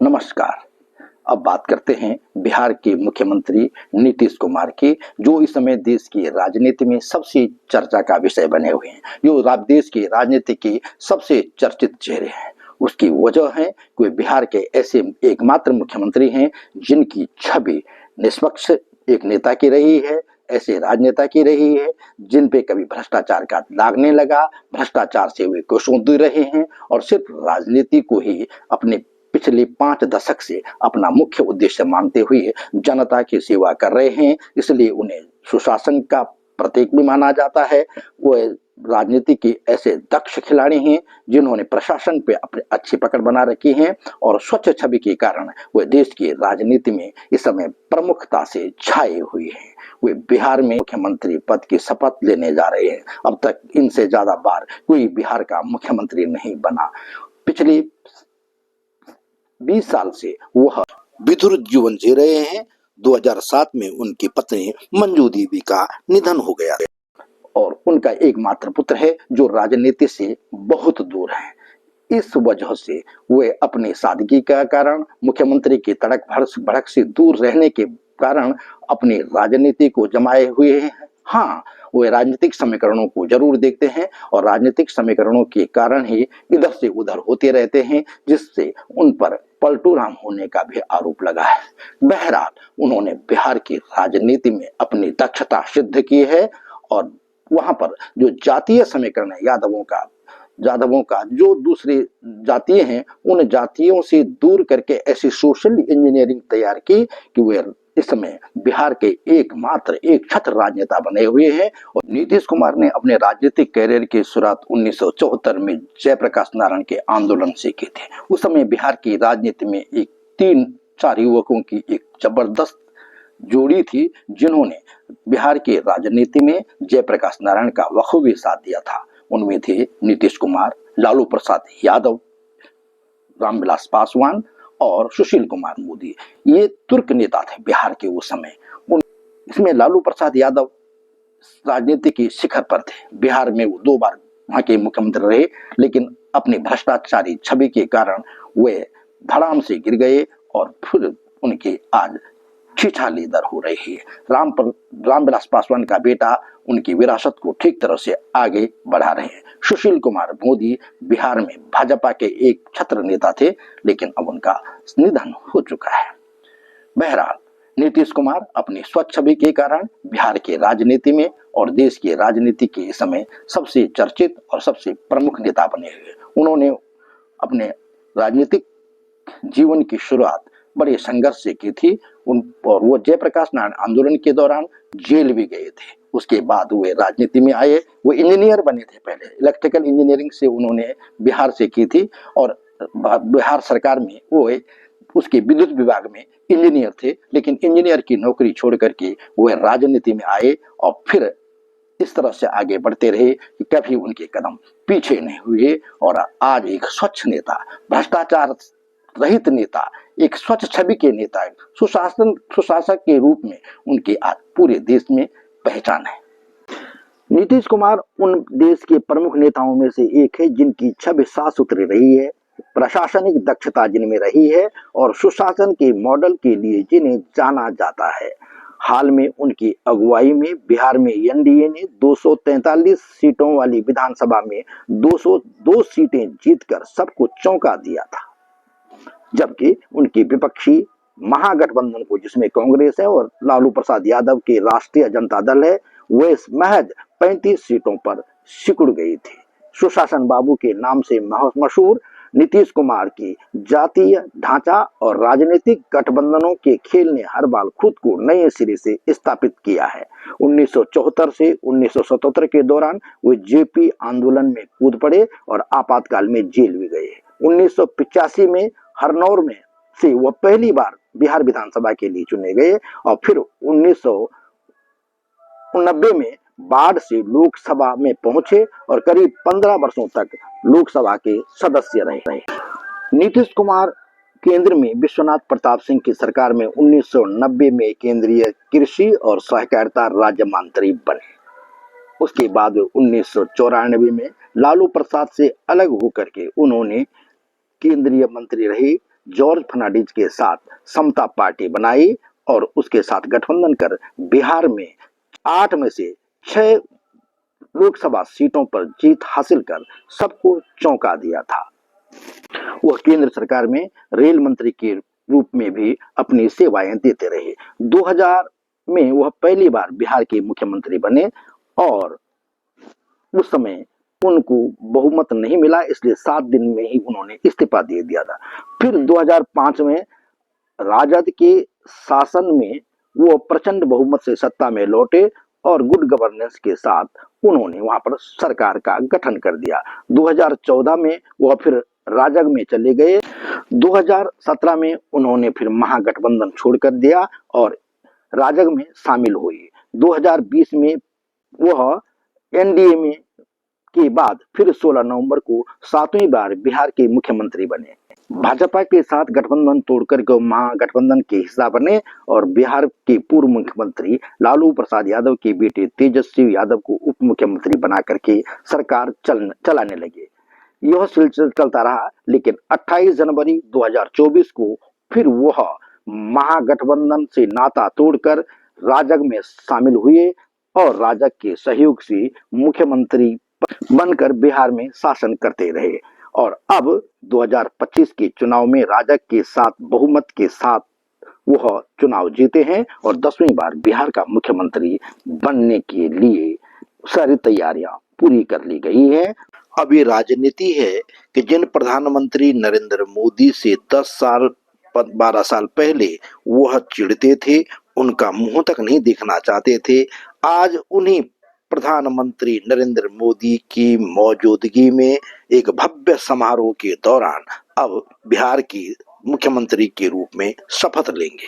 नमस्कार। अब बात करते हैं बिहार के मुख्यमंत्री नीतीश कुमार की, जो इस समय देश की राजनीति में सबसे चर्चा का विषय बने हुए हैं, जो देश की राजनीति के सबसे चर्चित चेहरे हैं। उसकी वजह है कि वे बिहार के ऐसे एकमात्र मुख्यमंत्री हैं जिनकी छवि निष्पक्ष एक नेता की रही है, ऐसे राजनेता की रही है जिन पे कभी भ्रष्टाचार का दाग नहीं लगा, भ्रष्टाचार से वे कोसों दूर रहे हैं और सिर्फ राजनीति को ही अपने पिछले 5 दशक से अपना मुख्य उद्देश्य मानते हुए जनता की सेवा कर रहे हैं। इसलिए उन्हें सुशासन का प्रतीक भी माना जाता है। वो राजनीति के ऐसे दक्ष खिलाड़ी हैं जिन्होंने प्रशासन पे अपनी अच्छी पकड़ बना रखी है और स्वच्छ छवि के कारण वे देश की राजनीति में इस समय प्रमुखता से छाए हुए हैं। वे बिहार में मुख्यमंत्री पद की शपथ लेने जा रहे हैं। अब तक इनसे ज्यादा बार कोई बिहार का मुख्यमंत्री नहीं बना। पिछले 20 साल से वह विधुर जीवन जी रहे हैं। 2007 में उनकी पत्नी मंजू देवी का निधन हो गया और उनका एकमात्र पुत्र है जो राजनीति से बहुत दूर है। इस वजह से वे अपनी सादगी का कारण, मुख्यमंत्री की तड़क भड़क से दूर रहने के कारण अपनी राजनीति को जमाए हुए हैं। हाँ, वे राजनीतिक समीकरणों को जरूर देखते हैं और राजनीतिक समीकरणों के कारण ही इधर से उधर होते रहते हैं, जिससे उन पर पलटूराम होने का भी आरोप लगा है। बहरहाल उन्होंने बिहार की राजनीति में अपनी दक्षता सिद्ध की है और वहां पर जो जातीय समीकरण है यादवों का जो दूसरे जातीय हैं, उन जातियों से दूर करके ऐसी सोशल इंजीनियरिंग तैयार की कि वे इस समय बिहार के एकमात्र एक छत्र राजनेता बने हुए हैं। और नीतीश कुमार ने अपने राजनीतिक कैरियर की शुरुआत 1974 में जयप्रकाश नारायण के आंदोलन से की थी। उस समय बिहार की राजनीति में एक 3-4 युवकों की एक जबरदस्त जोड़ी थी जिन्होंने बिहार की राजनीति में जयप्रकाश नारायण का बखूबी साथ दिया था। उनमें थे नीतीश कुमार, लालू प्रसाद यादव, रामविलास पासवान और सुशील कुमार मोदी। ये तुर्क नेता थे बिहार के उस समय। इसमें लालू प्रसाद यादव राजनीति की शिखर पर थे। बिहार में वो 2 बार वहां के मुख्यमंत्री रहे, लेकिन अपनी भ्रष्टाचारी छवि के कारण वे धड़ाम से गिर गए और फिर उनके आज छीछालीदर हो रही है। रामविलास पासवान का बेटा उनकी विरासत को ठीक तरह से आगे बढ़ा रहे हैं। सुशील कुमार मोदी बिहार में भाजपा के एक छत्र नेता थे, लेकिन अब उनका निधन हो चुका है। बहरहाल नीतीश कुमार अपनी स्वच्छ छवि के कारण बिहार के राजनीति में और देश की राजनीति के समय सबसे चर्चित और सबसे प्रमुख नेता बने हुए। उन्होंने अपने राजनीतिक जीवन की शुरुआत बड़े संघर्ष से की थी और वो जयप्रकाश नारायण आंदोलन के दौरान जेल भी गए थे। उसके बाद वे राजनीति में आए। वो इंजीनियर बने थे, पहले इलेक्ट्रिकल इंजीनियरिंग से उन्होंने बिहार से की थी और बिहार सरकार में वो उसके विद्युत विभाग में इंजीनियर थे, लेकिन इंजीनियर की नौकरी छोड़ करके वे राजनीति में आए और फिर इस तरह से आगे बढ़ते रहे कि कभी उनके कदम पीछे नहीं हुए और आज एक स्वच्छ नेता, भ्रष्टाचार रहित नेता, एक स्वच्छ छवि के नेता, सुशासक के रूप में उनकी आज पूरे देश में पहचान है। नीतीश कुमार उन देश के प्रमुख नेताओं में से एक है जिनकी छवि साफ सुथरी रही है, प्रशासनिक दक्षता जिनमें रही है और सुशासन के मॉडल के लिए जिन्हें जाना जाता है। हाल में उनकी अगुवाई में बिहार में एनडीए ने 243 सीटों वाली विधानसभा में 202 सीटें जीतकर सबको चौंका दिया था, जबकि उनकी विपक्षी महागठबंधन को, जिसमें कांग्रेस है और लालू प्रसाद यादव के राष्ट्रीय जनता दल है, वे महज 35 सीटों पर सिकुड़ गई थी। सुशासन बाबू के नाम से मशहूर नीतीश कुमार की जातीय ढांचा और राजनीतिक गठबंधनों के खेल ने हर बार खुद को नए सिरे से स्थापित किया है। 1974 से 1977 के दौरान वे जेपी आंदोलन में कूद पड़े और आपातकाल में जेल भी गए। 1985 में हरनौर में से वह पहली बार बिहार विधानसभा के लिए चुने गए और फिर 1990 में बाढ़ से लोकसभा में पहुंचे और करीब 15 वर्षों तक लोकसभा के सदस्य रहे। नीतीश कुमार केंद्र में विश्वनाथ प्रताप सिंह की सरकार में 1990 में केंद्रीय कृषि और सहकारिता राज्य मंत्री बने। उसके बाद 1994 में लालू प्रसाद से अलग होकर के उन्होंने केंद्रीय मंत्री रहे, जॉर्ज फर्नांडिस के साथ समता पार्टी बनाई और उसके साथ गठबंधन कर बिहार में 8 में से 6 लोकसभा सीटों पर जीत हासिल कर सबको चौंका दिया था। वह केंद्र सरकार में रेल मंत्री के रूप में भी अपनी सेवाएं देते रहे। 2000 में वह पहली बार बिहार के मुख्यमंत्री बने और उस समय उनको बहुमत नहीं मिला, इसलिए 7 दिन में ही उन्होंने इस्तीफा दे दिया था। फिर 2005 में राजद के शासन में वो प्रचंड बहुमत से सत्ता में लौटे और गुड गवर्नेंस के साथ उन्होंने वहां पर सरकार का गठन कर दिया। 2014 में वह फिर राजग में चले गए। 2017 में उन्होंने फिर महागठबंधन छोड़कर दिया और राजग में शामिल हुए। 2020 में वह एनडीए में के बाद फिर 16 नवंबर को 7वीं बार बिहार के मुख्यमंत्री बने। भाजपा के साथ गठबंधन तोड़कर के महागठबंधन के हिस्सा बने और बिहार के पूर्व मुख्यमंत्री लालू प्रसाद यादव के बेटे तेजस्वी यादव को उप मुख्यमंत्री बना करके सरकार चलाने लगे। यह सिलसिला चलता रहा, लेकिन 28 जनवरी 2024 को फिर वह महागठबंधन से नाता तोड़कर राजग में शामिल हुए और राजग के सहयोग से मुख्यमंत्री बनकर बिहार में शासन करते रहे और अब 2025 के चुनाव में राजग के साथ बहुमत के साथ वह चुनाव जीते हैं और 10वीं बार बिहार का मुख्यमंत्री बनने के लिए सारी तैयारियां पूरी कर ली गई है। अब ये राजनीति है कि जिन प्रधानमंत्री नरेंद्र मोदी से 10 साल 12 साल पहले वह चिढ़ते थे, उनका मुंह तक नहीं देखना चाहते थे, आज उन्हीं प्रधानमंत्री नरेंद्र मोदी की मौजूदगी में एक भव्य समारोह के दौरान अब बिहार की मुख्यमंत्री के रूप में शपथ लेंगे।